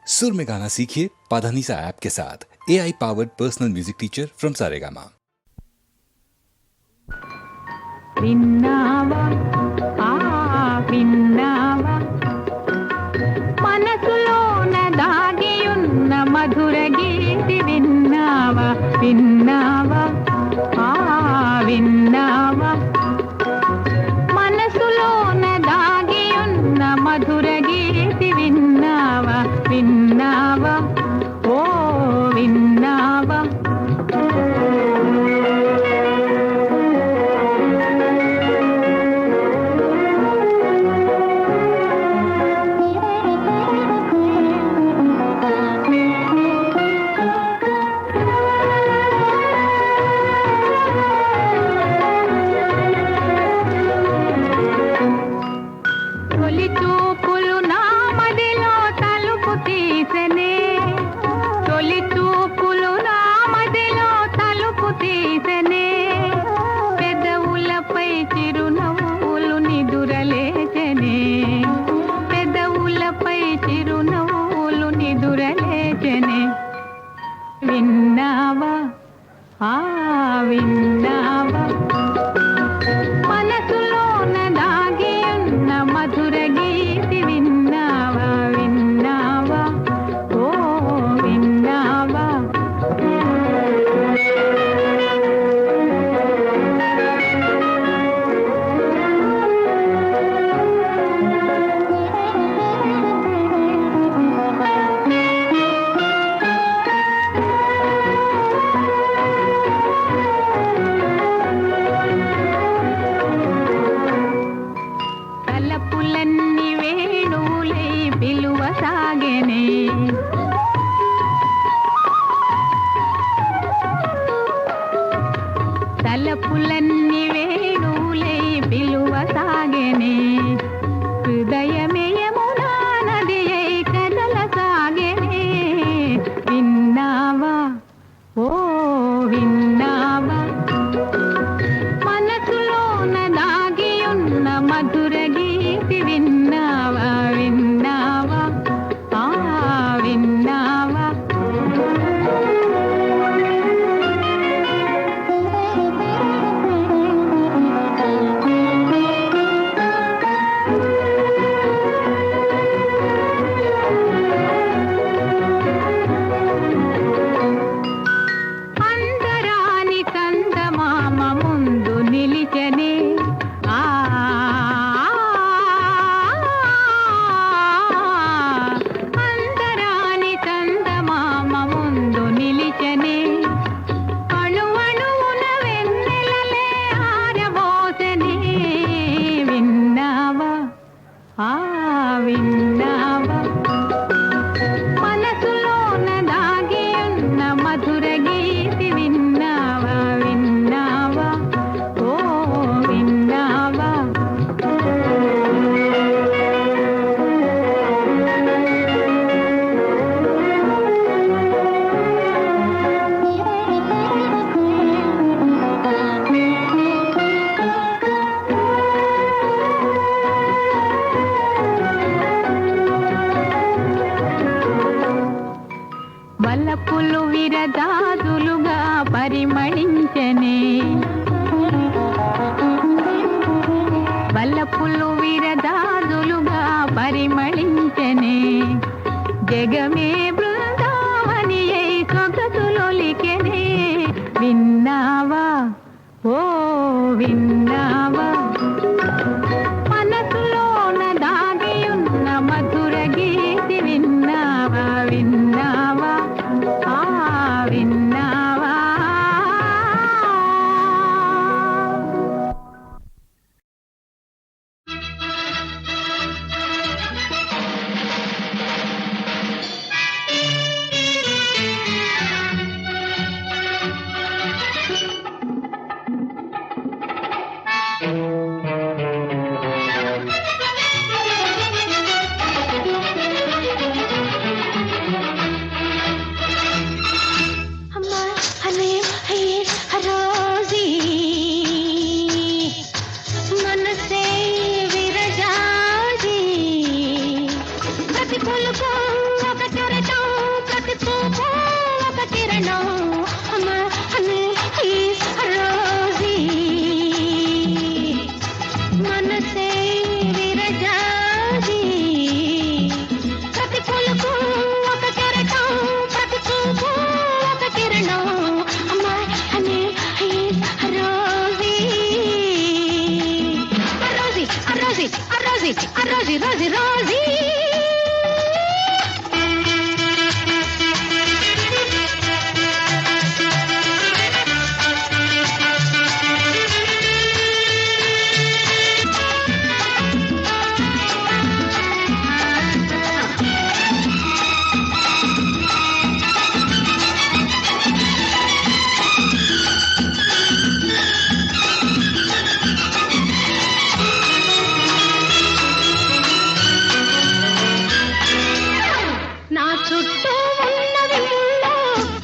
सुर में गाना सीखिए पाधानीसा ऐप के साथ। AI powered personal music teacher from Saregama. విన్నావా విన్నావా మనసులోన దాగియున్న మధుర గీతి విన్నావా విన్నావా విన్నావా మనసులోన దాగియున్న మధుర గీతి విన్నావా విన్నావా ఓ విన్నావా తొలి చూపులు నా మదిలో తలుపు తీసెనే తొలి చూపులు నా మదిలో తలుపు తీసెనే పెదవులపై చిరునవ్వులు నిదురలేచెనే పెదవులపై చిరునవ్వులు నిదురలేచెనే విన్నావా విన్నావా మనసులోన దాగియున్న మధుర గీతి విన్నావా విన్నావా ఓ విన్నావా తలపులన్నీ వేణువులై పిలువ సాగెనే తలపులన్నీ వేణువులై పిలువ సాగెనే హృదయమే యమునా నదియై కదల సాగెనే విన్నావా ఓ విన్నావా మనసులోన దాగియున్న మధుర గీతి విన్నావా విన్నావా విన్నావా అందరాని చందమామ ముందు నిలిచెనే అందరాని చందమామ ముందు నిలిచెనే అణువణువున వెన్నెలలే ఆరబోసెనే విన్నావా విన్నావా మనసులోన దాగియున్న మధుర గీతి విన్నావా విన్నావా ఓ విన్నావా వలపులు విరదాదులుగా పరిమళించనే వలపులు విరదాదులుగా పరిమళించనే జగమే బృందావని అయి సొగసులొలికెనే విన్నావా ఓ విన్నావా మనసులోన దాగియున్న మధుర గీతి విన్నావా విన్నావా విన్నావా చుట్టూ ఉన్నవి ముళ్ళు,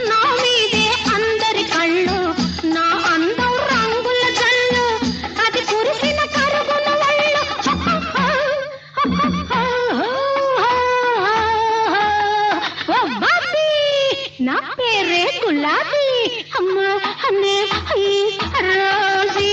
నా మీదే అందరి కళ్ళు, నా అందం రంగుల జల్లు, అది కురిసిన కరుగున వళ్ళు. ఓ బాబీ, నా పేరే గులాబీ, అమ్మ అన్నే రోజీ.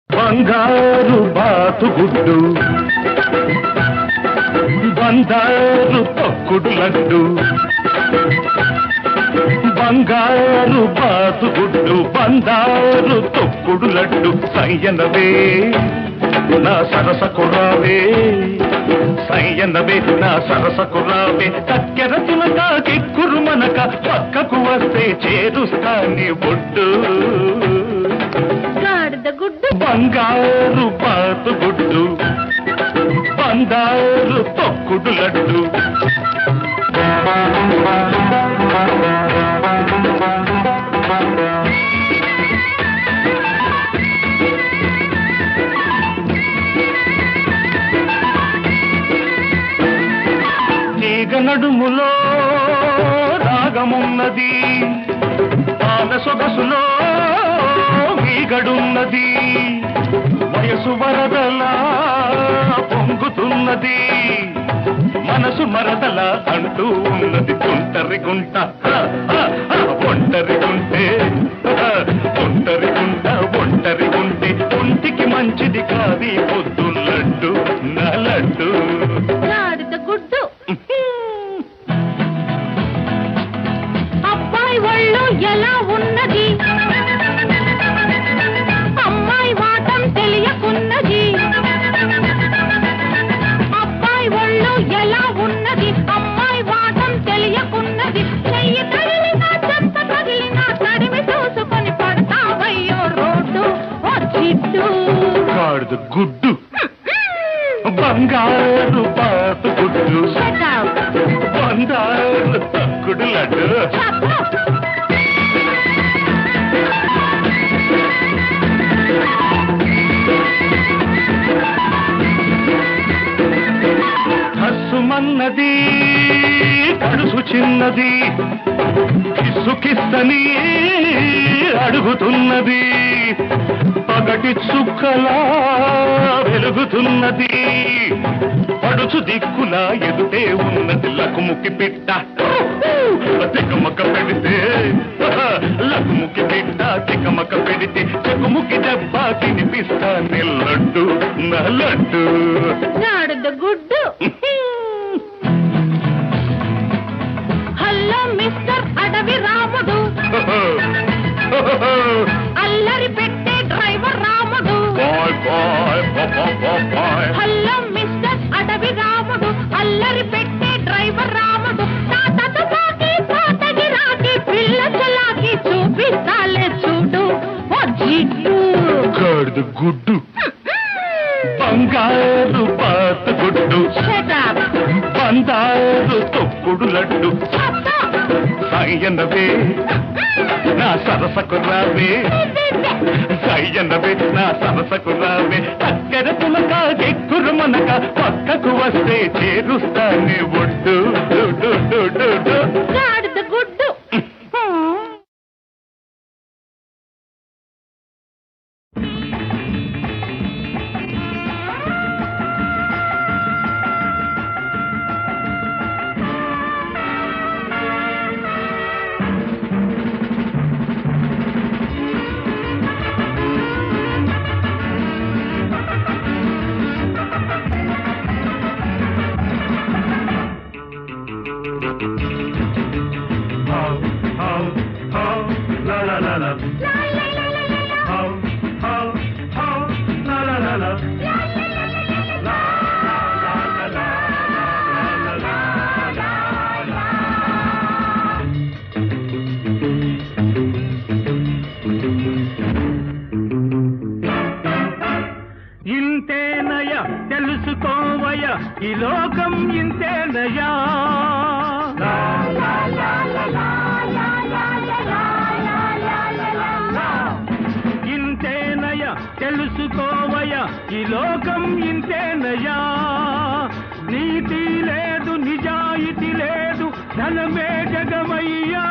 బంగారు బాతుగుడ్డు, బంగారు తొక్కుడు లడ్డు, బంగారు బాతుగుడ్డు, బంగారు తొక్కుడు లడ్డు, సయ్యనవే నా సరసకు రావే, సయ్యనవే నా సరసకు రావే, చక్కెర చిలక కిక్కురు మనక, పక్కకు వస్తే చేరుస్తా నీ బొడ్డు. గుడ్డు బంగారు బాతుగుడ్డు, బంగారు తొక్కుడు లడ్డు. తీగ నడుములో రాగమున్నది, పాల సొగసులో మీగడున్నది, వయసు వరదలా పొంగుతున్నది, మనసు మరదల అంటూ ఉన్నది. తుంటరి గుంట ఒంటరి గుంటే, ఒంటరి గుంట ఒంటరి గుంటే, ఒంటికి మంచిది కాది పొద్దు లడ్డు నా లడ్డు. గుడ్డు అబ్బాయి ఒళ్ళు ఎలా ఉన్నది, అమ్మాయి వాటం తెలియకున్నది, అబ్బాయి ఒళ్ళు ఎలా ఉన్నది, అమ్మాయి వాటం తెలియకున్నది, చెయ్యి తగిలినా చెత్త తగిలినా తడిమి చూసుకొని పడతావయ్యో రోడ్డు ఓ చిట్టు. గాడిద గుడ్డు, బంగారు బాతుగుడ్డు, బంగారు తక్కుడు లడ్డు. కసుమన్నది కడుసు చిన్నది, కిస్సు కిస్తని అడుగుతున్నది, పగటిచ్చు చుక్కలా వెలుగుతున్నది పడుచు దిక్కులా ఎదుటే ఉన్నది లకుముకి పిట్ట తికమక పెడితే లకుముకి పిట్ట తికమక పెడితే చెకుముకి దెబ్బ తినిపిస్తా నిల్లడ్డు నల్లడ్డు గాడిద గుడ్డు హలో మిస్టర్ అడవి రాముడు అల్లరి పెట్టే driver Ramudu bye bye bye hello mister Adavi Ramudu అల్లరి పెట్టే డ్రైవర్ రాముడు తాతకు పాకి పాతకి రాకి పిల్ల చలాకి చూపిస్తాలే చూడు ఓ జిడ్డు గాడిద గుడ్డు బంగారు పాత గుడ్డు బంగారు తొక్కుడు లడ్డు సాయన్నవే నా సరసకు రావే సాయన్నవే నా సరసకు రావే చక్కెర పులక ఎక్కురు మనక పక్కకు వస్తే చేరుస్తానే ఒడ్డు గాడిద గుడ్డు ఇంతేనయ తెలుసుకోవయ ఈ లోకం ఇంతేనయా ఇంతేనయ తెలుసుకోవయ ఈ లోకం ఇంతేనయా నీతి లేదు నిజాయితీ లేదు ధనమే జగమయ్యా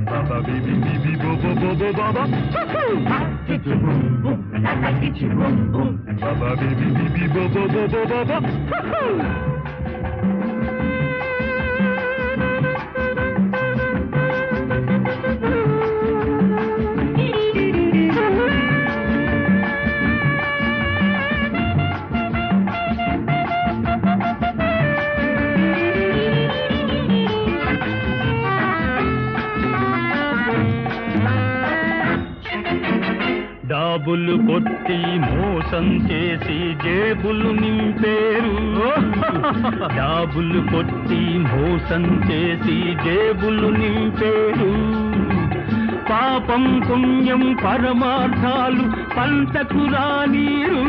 Baba bibi bibi bo bo bo bo baba. Baba bibi bibi bo bo bo bo baba. డాబులు కొట్టి మోసం చేసి జేబులు నింపేరు డాబులు కొట్టి మోసం చేసి జేబులు నింపేరు పాపం పుణ్యం పరమార్థాలు పంటకు రానీరు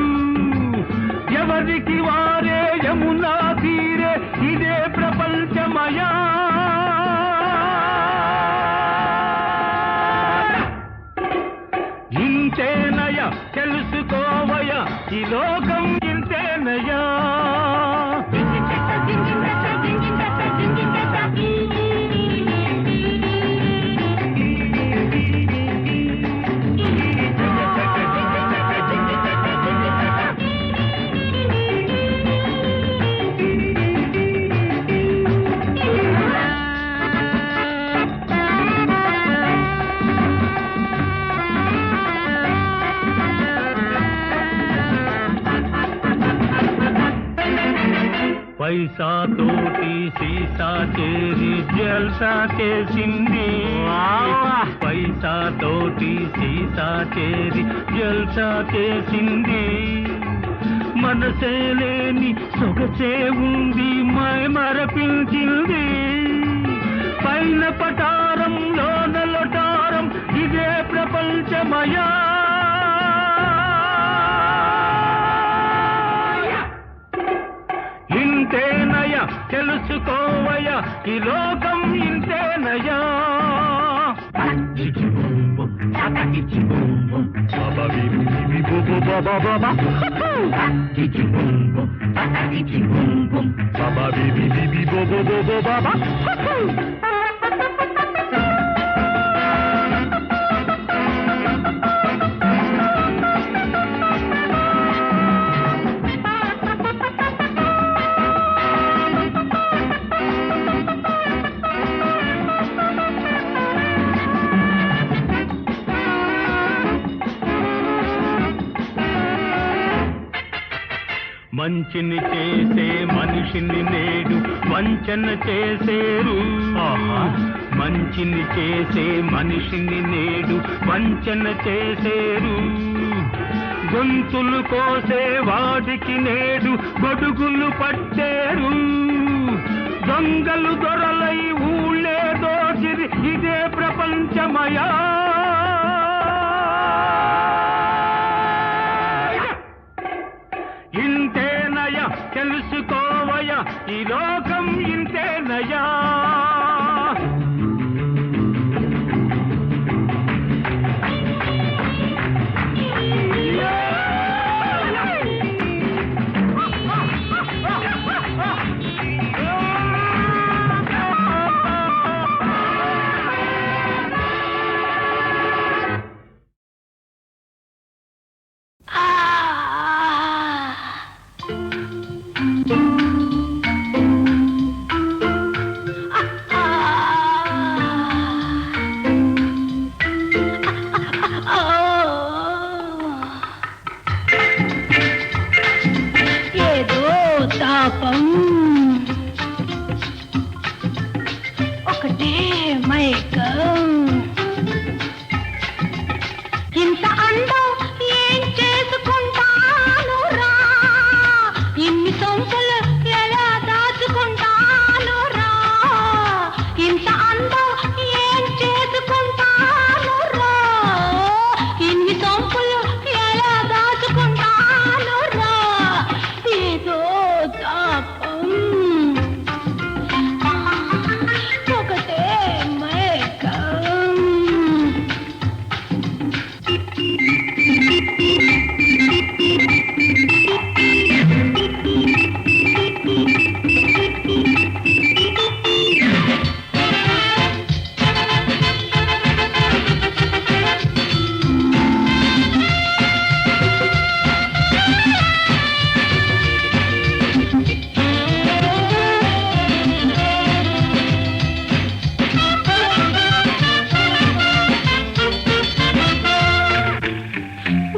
ఎవరికి వారే యమునా తీరే ఇదే ప్రపంచమయా ఇంతేనయ తెలుసుకోవయ ఈ లోకం ఇంతేనయా పైసా తోటి సీసా చేరి జల్సా చేసింది పైసా తోటి సీసా చేరి జల్సా చేసింది మనసే లేని సొగసే ఉంది మై మరపించింది పైన పటారంలో నలటారం ఇదే ప్రపంచమయా ఇంతేనయ తెలుసుకోవయ ఈ లోకం ఇంతేనయా బాబా బిబి బో బాబా బాబా బాబా బిబి బో బాబా మంచిని చేసే మనిషిని నేడు వంచన చేసేరు. మంచిని చేసే మనిషిని నేడు వంచన చేసేరు. గొంతులు కోసే వాడికి నేడు గొడుగులు పట్టేరు. దొంగలు దొరలై ఊళ్ళే దోచిరి ఇదే ప్రపంచమయా. ఇంతేనయా తెలుసుకోవయా ఈ లోకం ఇంతేనయా. ఒకటే మైకం ఇంత అందం ఏం చేసుకుంటాను రా. ఇన్ని సొంపులు ఎలా దాచుకుంటాను రా. ఇంత అందం ఏం చేసుకుంటాను రా. ఇన్ని సొంపులు ఎలా దాచుకుంటాను రా. ఏదో తాపం ఒకటే మైకం.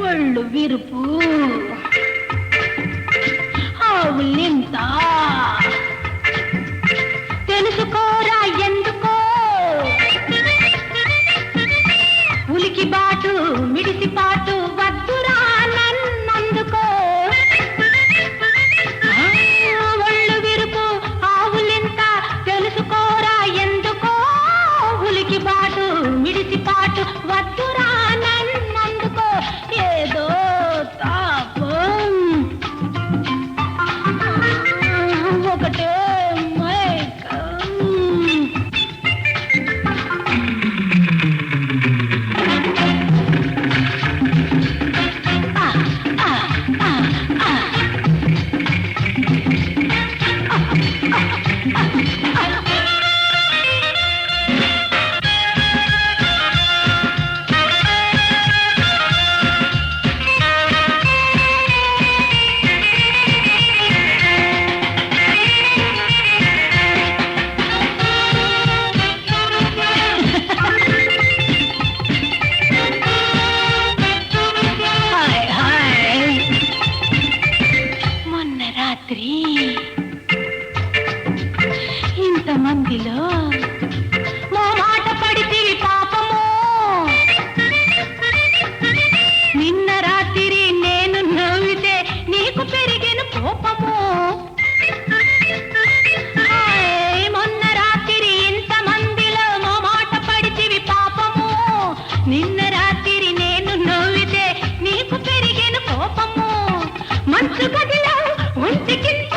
ఒళ్ళు విరుపు ఆవులింత తెలుసుకోరా ఎందుకో. ఉలికి బాటు మిడిసి పాటు వద్దురా నన్నందుకో. ఒళ్ళు విరుపు ఆవులింత తెలుసుకోరా ఎందుకో. ఉలికి బాటు మిడిసి పాటు వద్దురా నన్నందుకో. ఏదో తాపం ఒకటే మైకం. హాయ్ హాయ్ మొన్న రాత్రి ఇంతమందిలో మా మాట పడితివి పాపము. నిన్న రాత్రి నేను నవ్వితే నీకు పెరిగిన కోపము. హాయ్ మొన్న రాత్రి ఇంతమందిలో మా మాట పడితివి పాపము. నిన్న రాత్రి నేను నవ్వితే నీకు పెరిగిన కోపము. మంచు గదిలో ఒంటికింత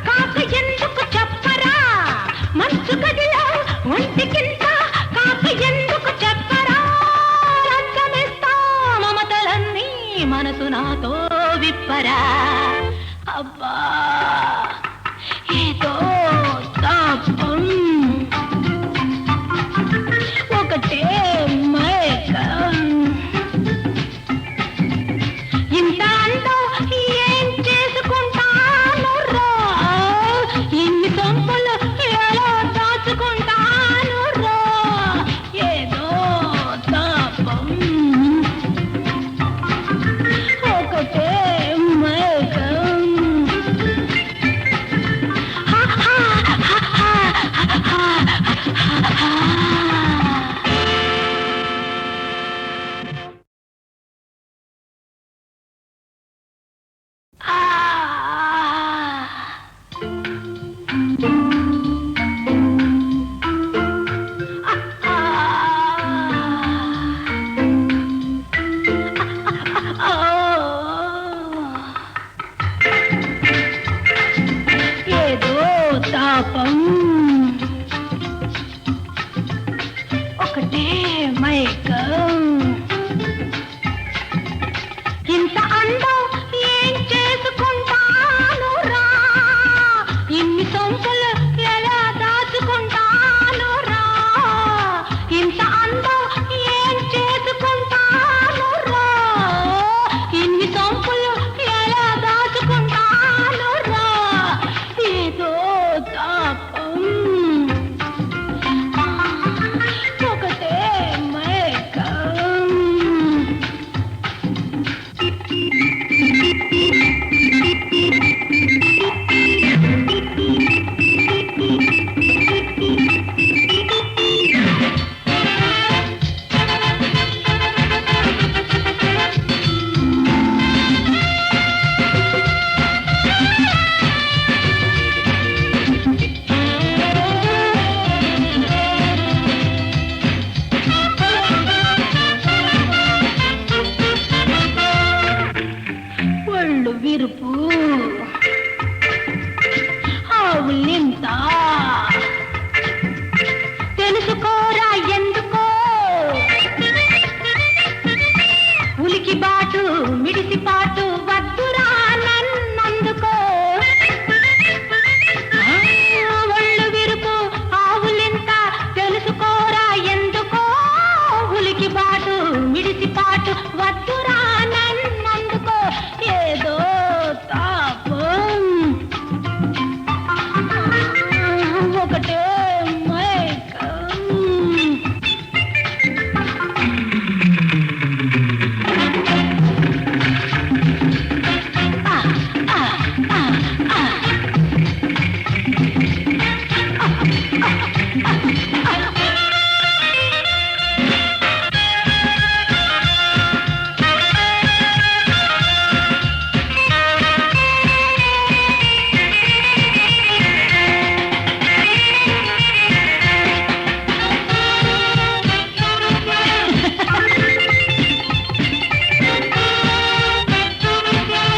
కాక ఎందుకు చెప్పరా. మంచు గదిలో ఒంటికింత కాక ఎందుకు చెప్పరా. రంగమిస్తా మమతలన్నీ మనసు నాతో విప్పరా. అబ్బా ఏదో తాపం ఒకటే మైకం. ఇంత అందం ఏం చేసుకుంటాను రా. ఇన్ని సొంపులు ఎలా దాచుకుంటాను రా. ఏదో తాపం ఒకటే మైకం. ఒకటే మైకం. ఇంత అందం ఏం చేసుకుంటాను రా, ఇన్ని సొంపులు ఎలా దాచుకుంటాను రా, ఇంత అందం ఏం చేసుకుంటాను రా, ఇన్ని సొంపులు ఎలా దాచుకుంటాను రా, ఏదో తాపం ఒకటే మైకం. ఒళ్ళు విరుపు ఆవులింత తెలుసుకోరా ఎందుకో, ఉలికి బాటు మిడిసి పాటు వద్దురా నన్నందుకో. ఒళ్ళు విరుపు ఆవులింత తెలుసుకోరా ఎందుకో, ఉలికి బాటు మిడిసి పాటు వద్దురా నన్నందుకో, ఏదో తాపం ఒకటే మైకం.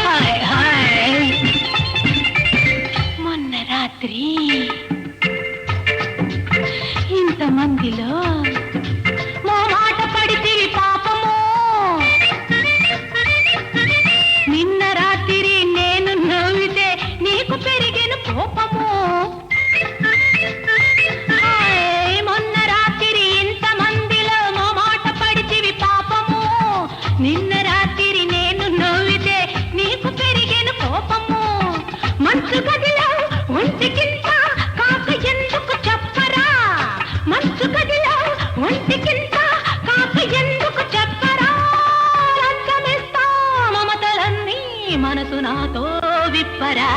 హాయ్ హాయ్, మొన్న రాత్రి ఇంతమందిలో మా మాట పడితివి పాపము, నిన్న రాత్రి నేను నవ్వితే నీకు పెరిగిన కోపము. హాయ్, మొన్న రాత్రి ఇంతమందిలో మా మాట పడితివి పాపము, నిన్న రాత్రి నేను నవ్వితే నీకు పెరిగిన కోపము. మంచు గదిలో ఒంటికింత కాక ఎందుకు చెప్పరా, మంచు గదిలో ఒంటికింత కాక ఎందుకు చెప్పరా, లంచమిస్తా మమతలన్నీ మనసు నాతో విప్పరా.